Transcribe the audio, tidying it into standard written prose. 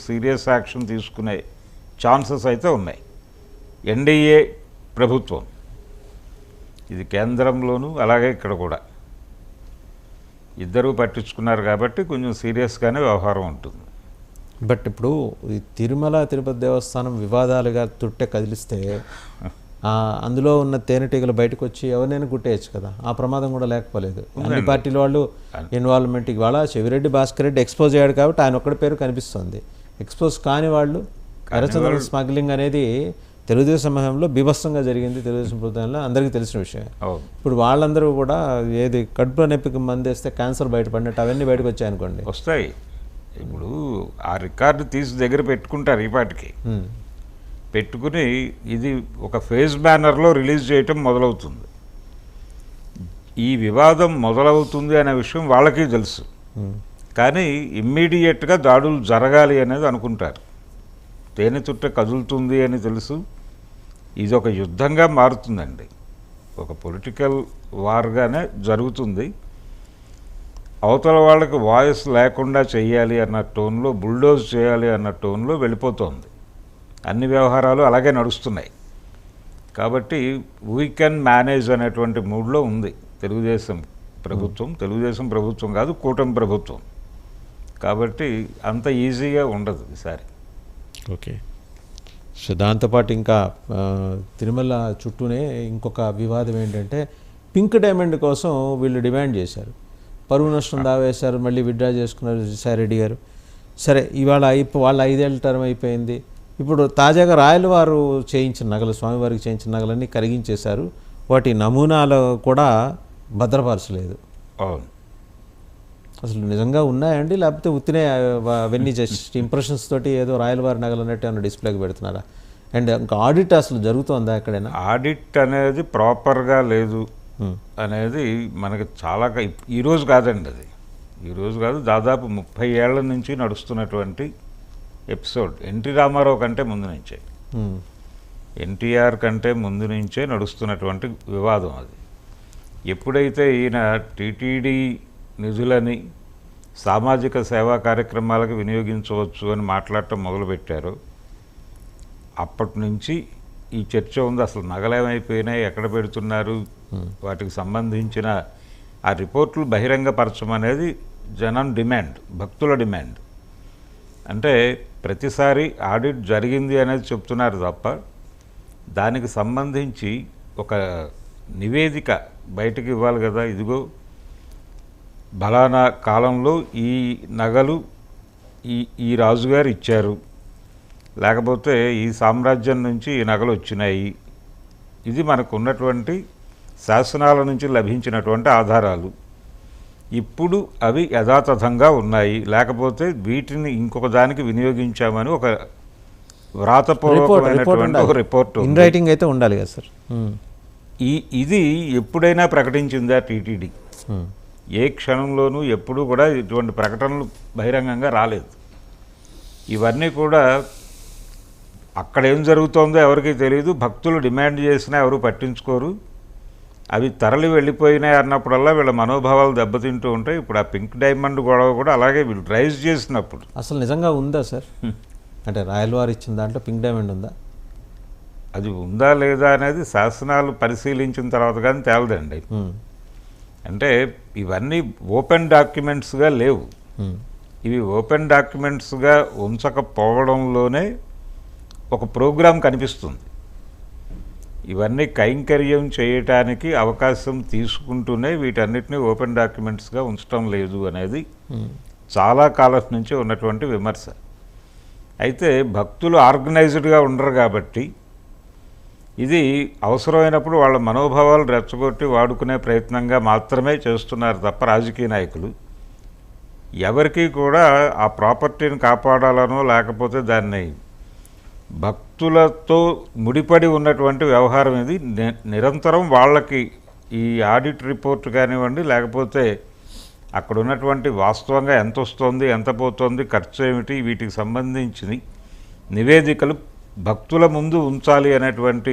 Serious action తీసుకునే chances అయితే ఉన్నాయి. ఎన్డీఏ ప్రభుత్వం ఇది కేంద్రంలోనూ అలాగే ఇక్కడ కూడా ఇద్దరూ పట్టించుకున్నారు కాబట్టి కొంచెం సీరియస్గానే వ్యవహారం ఉంటుంది. బట్ ఇప్పుడు ఈ తిరుమల తిరుపతి దేవస్థానం వివాదాలుగా తుట్టె కదిలిస్తే అందులో ఉన్న తేనెటీగలు బయటకు వచ్చి ఎవరినైనా గుట్టేయచ్చు కదా, ఆ ప్రమాదం కూడా లేకపోలేదు. అన్ని పార్టీల వాళ్ళు ఇన్వాల్వ్మెంట్ ఇవాళ చెవిరెడ్డి భాస్కర్ రెడ్డి ఎక్స్పోజ్ అయ్యాడు కాబట్టి ఆయన ఒక్కడి పేరు కనిపిస్తుంది. ఎక్స్పోజ్ కాని వాళ్ళు ఎర్రచందనం స్మగ్లింగ్ అనేది తెలుగుదేశం సమయంలో బీభత్సంగా జరిగింది, తెలుగుదేశం ప్రభుత్వంలో అందరికీ తెలిసిన విషయం. ఇప్పుడు వాళ్ళందరూ కూడా ఏది కడుపులో నొప్పికి మందేస్తే క్యాన్సర్ బయటపడినట్టు అవన్నీ బయటకు వచ్చాయనుకోండి వస్తాయి. ఇప్పుడు ఆ రికార్డు తీసి దగ్గర పెట్టుకుంటారు ఈ పాటికి, పెట్టుకుని ఇది ఒక ఫేజ్ బ్యానర్లో రిలీజ్ చేయటం మొదలవుతుంది. ఈ వివాదం మొదలవుతుంది అనే విషయం వాళ్ళకి తెలుసు, కానీ ఇమ్మీడియట్గా దాడులు జరగాలి అనేది అనుకుంటారు. తేనె చుట్ట కదులుతుంది అని తెలుసు, ఇది ఒక యుద్ధంగా మారుతుందండి, ఒక పొలిటికల్ వార్గానే జరుగుతుంది. అవతల వాళ్ళకి వాయిస్ లేకుండా చేయాలి అన్న టోన్లో, బుల్డోజ్ చేయాలి అన్న టోన్లో వెళ్ళిపోతుంది. అన్ని వ్యవహారాలు అలాగే నడుస్తున్నాయి. కాబట్టి వీ కెన్ మేనేజ్ అనేటువంటి మూడ్లో ఉంది తెలుగుదేశం ప్రభుత్వం. తెలుగుదేశం ప్రభుత్వం కాదు, కూటమి ప్రభుత్వం. కాబట్టి అంత ఈజీగా ఉండదు ఈసారి. ఓకే, సో దాంతోపాటు ఇంకా తిరుమల చుట్టూనే ఇంకొక వివాదం ఏంటంటే పింక్ డైమండ్ కోసం వీళ్ళు డిమాండ్ చేశారు, పరువు నష్టం దావేశారు, మళ్ళీ విత్డ్రా చేసుకున్నారు విజయసాయిరెడ్డి గారు. సరే, ఇవాళ వాళ్ళ 5 ఏళ్ళ టర్మ్ అయిపోయింది. ఇప్పుడు తాజాగా రాయల వారు చేయించిన నగలు, స్వామివారికి చేయించిన నగలన్నీ కరిగించేశారు, వాటి నమూనాలు కూడా భద్రపరచలేదు. అవును, అసలు నిజంగా ఉన్నాయండి లేకపోతే ఉత్తినే అవన్నీ జస్ట్ ఇంప్రెషన్స్ తోటి ఏదో రాయల వారి నగలు అన్నట్టు ఏమైనా డిస్ప్లేకి పెడుతున్నారా? అండ్ ఇంకా ఆడిట్ అసలు జరుగుతుందా ఎక్కడైనా? ఆడిట్ అనేది ప్రాపర్గా లేదు అనేది మనకి చాలా ఈరోజు కాదండి, అది ఈరోజు కాదు, దాదాపు 30 ఏళ్ల నుంచి నడుస్తున్నటువంటి ఎపిసోడ్. ఎన్టీ రామారావు కంటే ముందు నుంచే, ఎన్టీఆర్ కంటే ముందు నుంచే నడుస్తున్నటువంటి వివాదం అది. ఎప్పుడైతే ఈయన టీటీడీ నిధులని సామాజిక సేవా కార్యక్రమాలకు వినియోగించవచ్చు అని మాట్లాడటం మొదలుపెట్టారో అప్పటి నుంచి ఈ చర్చ ఉంది. అసలు నగలేమైపోయినాయి, ఎక్కడ పెడుతున్నారు, వాటికి సంబంధించిన ఆ రిపోర్టులు బహిరంగపరచమనేది జనం డిమాండ్, భక్తుల డిమాండ్. అంటే ప్రతిసారి ఆడిట్ జరిగింది అనేది చెప్తున్నారు తప్ప దానికి సంబంధించి ఒక నివేదిక బయటకు ఇవ్వాలి కదా. ఇదిగో బలానా కాలంలో ఈ నగలు ఈ రాజుగారు ఇచ్చారు, లేకపోతే ఈ సామ్రాజ్యం నుంచి ఈ నగలు వచ్చినాయి, ఇది మనకు ఉన్నటువంటి శాసనాల నుంచి లభించినటువంటి ఆధారాలు. ఇప్పుడు అవి యథాతథంగా ఉన్నాయి, లేకపోతే వీటిని ఇంకొక దానికి వినియోగించామని ఒక వ్రాతపూర్వకమైనటువంటి ఒక రిపోర్ట్ ఇన్ రైటింగ్ అయితే ఉండాలి కదా సార్. ఇది ఎప్పుడైనా ప్రకటించిందా టీటీడీ? ఏ క్షణంలోనూ ఎప్పుడూ కూడా ఇటువంటి ప్రకటనలు బహిరంగంగా రాలేదు. ఇవన్నీ కూడా అక్కడ ఏం జరుగుతోందో ఎవరికీ తెలియదు, భక్తులు డిమాండ్ చేసినా ఎవరు పట్టించుకోరు. అవి తరలి వెళ్ళిపోయినాయి అన్నప్పుడల్లా వీళ్ళ మనోభావాలు దెబ్బతింటూ ఉంటాయి. ఇప్పుడు ఆ పింక్ డైమండ్ గొడవ కూడా అలాగే వీళ్ళు రైజ్ చేసినప్పుడు అసలు నిజంగా ఉందా సార్? అంటే రాయల వారు ఇచ్చిన దాంట్లో పింక్ డైమండ్ ఉందా? అది ఉందా లేదా అనేది శాసనాలు పరిశీలించిన తర్వాత కానీ తేలదండి. అంటే ఇవన్నీ ఓపెన్ డాక్యుమెంట్స్గా లేవు. ఇవి ఓపెన్ డాక్యుమెంట్స్గా ఉంచకపోవడంలోనే ఒక ప్రోగ్రాం కనిపిస్తుంది. ఇవన్నీ కైంకర్యం చేయటానికి అవకాశం తీసుకుంటూనే వీటన్నిటిని ఓపెన్ డాక్యుమెంట్స్గా ఉంచడం లేదు అనేది చాలా కాలం నుంచి ఉన్నటువంటి విమర్శ. అయితే భక్తులు ఆర్గనైజ్డ్గా ఉండరు కాబట్టి ఇది అవసరమైనప్పుడు వాళ్ళ మనోభావాలు రెచ్చగొట్టి వాడుకునే ప్రయత్నంగా మాత్రమే చేస్తున్నారు తప్ప రాజకీయ నాయకులు ఎవరికీ కూడా ఆ ప్రాపర్టీని కాపాడాలనో లేకపోతే దాన్ని భక్తులతో ముడిపడి ఉన్నటువంటి వ్యవహారం ఇది నిరంతరం వాళ్ళకి ఈ ఆడిట్ రిపోర్ట్ కానివ్వండి, లేకపోతే అక్కడ ఉన్నటువంటి వాస్తవంగా ఎంత వస్తుంది, ఎంత పోతుంది, ఖర్చు ఏమిటి, వీటికి సంబంధించి నివేదికలు భక్తుల ముందు ఉంచాలి అనేటువంటి